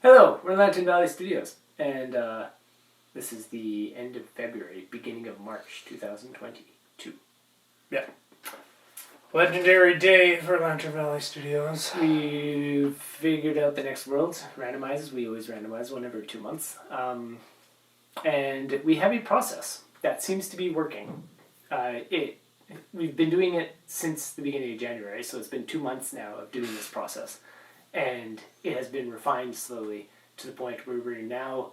Hello, we're Lantern Valley Studios, and this is the end of February, beginning of March 2022. Yeah. Legendary day for Lantern Valley Studios. We figured out the next world randomizes. We always randomize one every 2 months. And we have a process that seems to be working. We've been doing it since the beginning of January, so it's been 2 months now of doing this process. And it has been refined slowly to the point where we're now,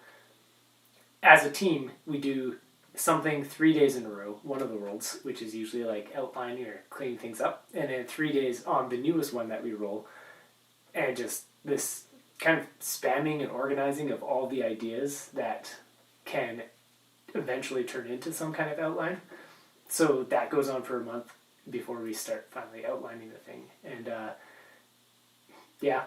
as a team, we do something 3 days in a row, one of the worlds, which is usually like outlining or cleaning things up, and then 3 days on the newest one that we roll, and just this kind of spamming and organizing of all the ideas that can eventually turn into some kind of outline. So that goes on for a month before we start finally outlining the thing. And yeah.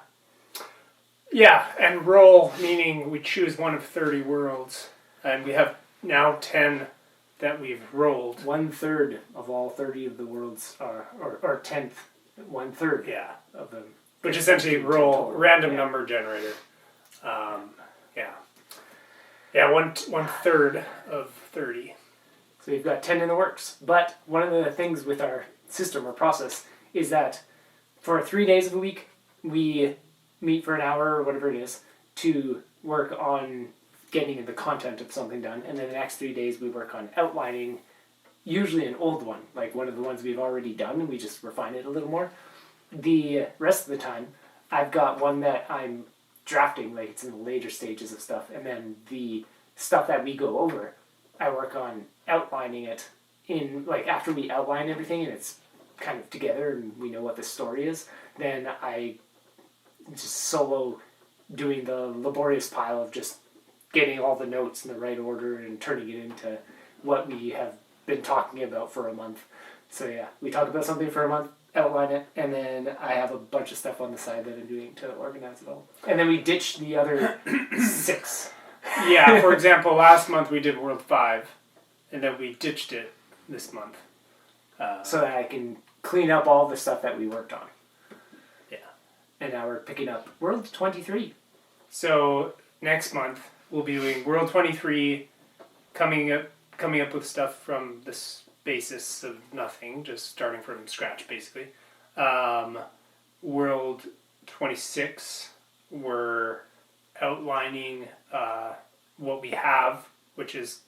Yeah, and roll, meaning we choose one of 30 worlds, and we have now 10 that we've rolled. 1/3 of all 30 of the worlds are, or 10th, 1/3 Yeah. of them. Which essentially roll random number generator. Yeah, one third of 30. So we've got 10 in the works. But one of the things with our system or process is that for 3 days of the week, we meet for an hour or whatever it is to work on getting the content of something done. And then the next 3 days we work on outlining, usually an old one, like one of the ones we've already done, and we just refine it a little more. The rest of the time, I've got one that I'm drafting, like it's in the later stages of stuff, and then the stuff that we go over, I work on outlining it in, like after we outline everything and it's kind of together and we know what the story is, then I just solo doing the laborious pile of just getting all the notes in the right order and turning it into what we have been talking about for a month. So yeah, we talk about something for a month, outline it, and then I have a bunch of stuff on the side that I'm doing to organize it all. And then we ditch the other 6. Yeah, for example, last month we did World 5, and then we ditched it this month. So that I can clean up all the stuff that we worked on. Yeah. And now we're picking up World 23. So next month we'll be doing World 23, coming up with stuff from this basis of nothing, just starting from scratch basically. World 26, we're outlining what we have, which is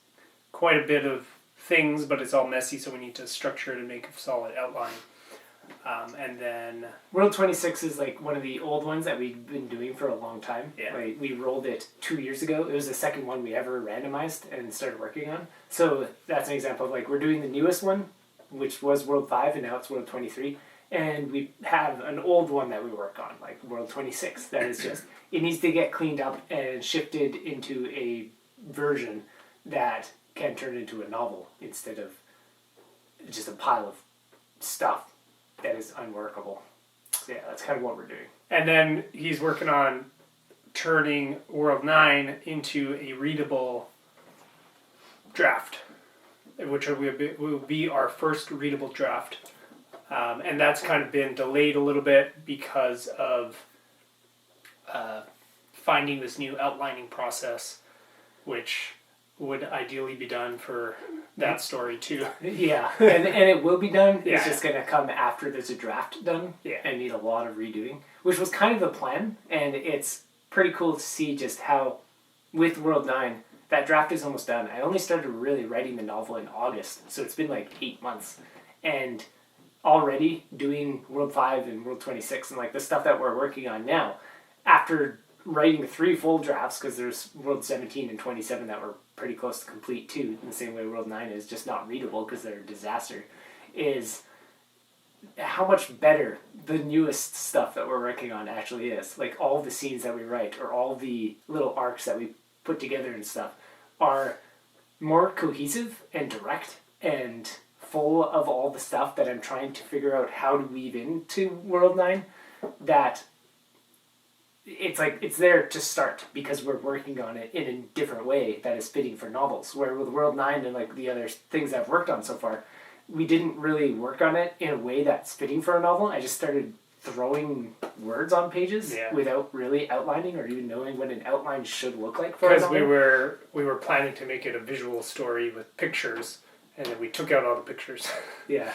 quite a bit of things, but it's all messy, so we need to structure it and make a solid outline. And then World 26 is like one of the old ones that we've been doing for a long time. Yeah. Like we rolled it 2 years ago. It was the second one we ever randomized and started working on. So that's an example of like we're doing the newest one, which was World 5, and now it's World 23. And we have an old one that we work on, like World 26, that is just, it needs to get cleaned up and shifted into a version that can turn into a novel instead of just a pile of stuff that is unworkable. So yeah, that's kind of what we're doing. And then he's working on turning World 9 into a readable draft, which will be our first readable draft. And that's kind of been delayed a little bit because of finding this new outlining process, which would ideally be done for that story too. Yeah, and it will be done. Yeah. It's just going to come after there's a draft done. Yeah. And need a lot of redoing, which was kind of the plan. And it's pretty cool to see just how, with World 9, that draft is almost done. I only started really writing the novel in August, so it's been like 8 months. And already doing World 5 and World 26 and like the stuff that we're working on now, after writing 3 full drafts, because there's World 17 and 27 that were pretty close to complete too, in the same way World 9 is just not readable because they're a disaster, is how much better the newest stuff that we're working on actually is. Like all the scenes that we write or all the little arcs that we put together and stuff are more cohesive and direct and full of all the stuff that I'm trying to figure out how to weave into World 9, that it's like it's there to start because we're working on it in a different way that is fitting for novels. Where with World 9 and like the other things I've worked on so far, we didn't really work on it in a way that's fitting for a novel. I just started throwing words on pages Yeah. without really outlining or even knowing what an outline should look like for a Because novel. we were planning to make it a visual story with pictures, and then we took out all the pictures. Yeah,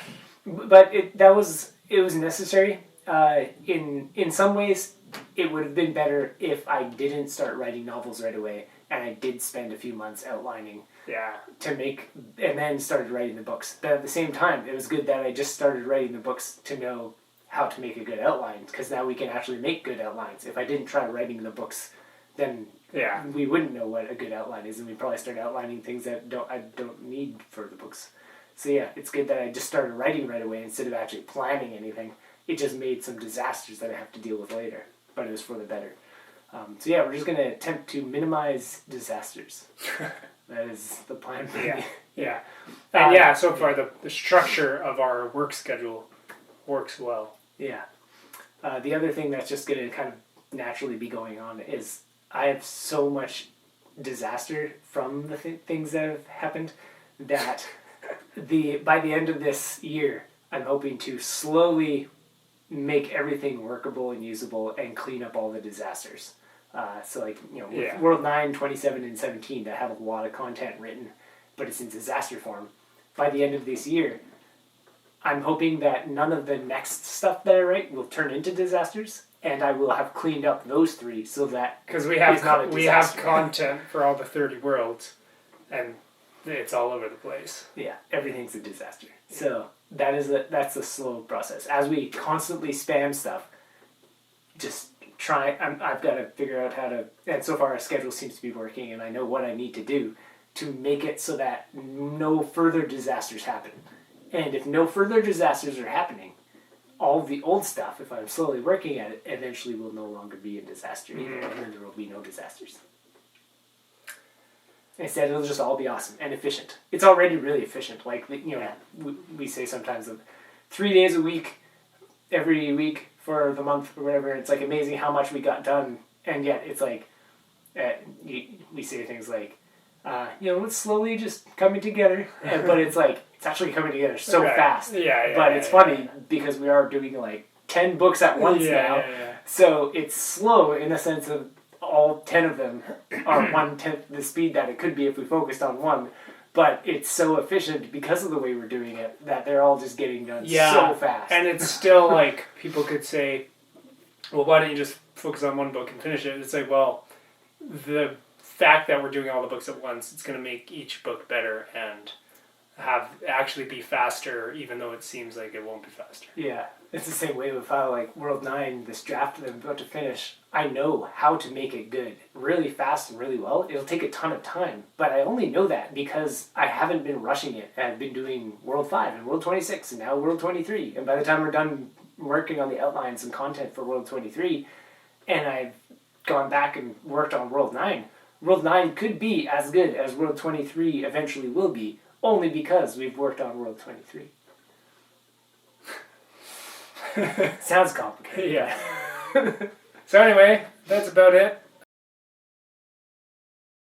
but it was necessary. In some ways, it would have been better if I didn't start writing novels right away, and I did spend a few months outlining Yeah. to make, and then started writing the books. But at the same time, it was good that I just started writing the books to know how to make a good outline, because now we can actually make good outlines. If I didn't try writing the books, then Yeah. we wouldn't know what a good outline is, and we'd probably start outlining things that I don't need for the books. So yeah, it's good that I just started writing right away instead of actually planning anything. It just made some disasters that I have to deal with later, but it was for the better. So yeah, we're just going to attempt to minimize disasters. That is the plan. Yeah. Yeah. And yeah, so far the structure of our work schedule works well. Yeah. The other thing that's just going to kind of naturally be going on is I have so much disaster from the things that have happened that by the end of this year, I'm hoping to slowly make everything workable and usable and clean up all the disasters. So like, with World 9, 27, and 17, I have a lot of content written, but it's in disaster form. By the end of this year, I'm hoping that none of the next stuff that I write will turn into disasters, and I will have cleaned up those three so that because we it's not a have disaster. content for all the 30 worlds, and it's all over the place. Yeah, everything's a disaster. So that's the slow process. As we constantly spam stuff, just I've got to figure out how to, and so far our schedule seems to be working, and I know what I need to do to make it so that no further disasters happen. And if no further disasters are happening, all of the old stuff, if I'm slowly working at it, eventually will no longer be a disaster either, and then there will be no disasters. Instead, it'll just all be awesome and efficient. It's already really efficient. Like, we say sometimes 3 days a week, every week for the month or whatever. It's like amazing how much we got done, and yet it's like we say things like, it's slowly just coming together, but it's like it's actually coming together so fast. But it's funny because we are doing like 10 books at once now, so it's slow in the sense of all 10 of them are 1/10 the speed that it could be if we focused on one. But it's so efficient because of the way we're doing it that they're all just getting done so fast. And it's still like, people could say, well, why don't you just focus on one book and finish it? It's like, well, the fact that we're doing all the books at once, it's going to make each book better and actually be faster, even though it seems like it won't be faster. Yeah, it's the same way with like World 9, this draft that I'm about to finish. I know how to make it good really fast and really well. It'll take a ton of time, but I only know that because I haven't been rushing it. I've been doing World 5 and World 26 and now World 23. And by the time we're done working on the outlines and content for World 23, and I've gone back and worked on World 9, World 9 could be as good as World 23 eventually will be, only because we've worked on World 23. Sounds complicated. Yeah. So anyway, that's about it.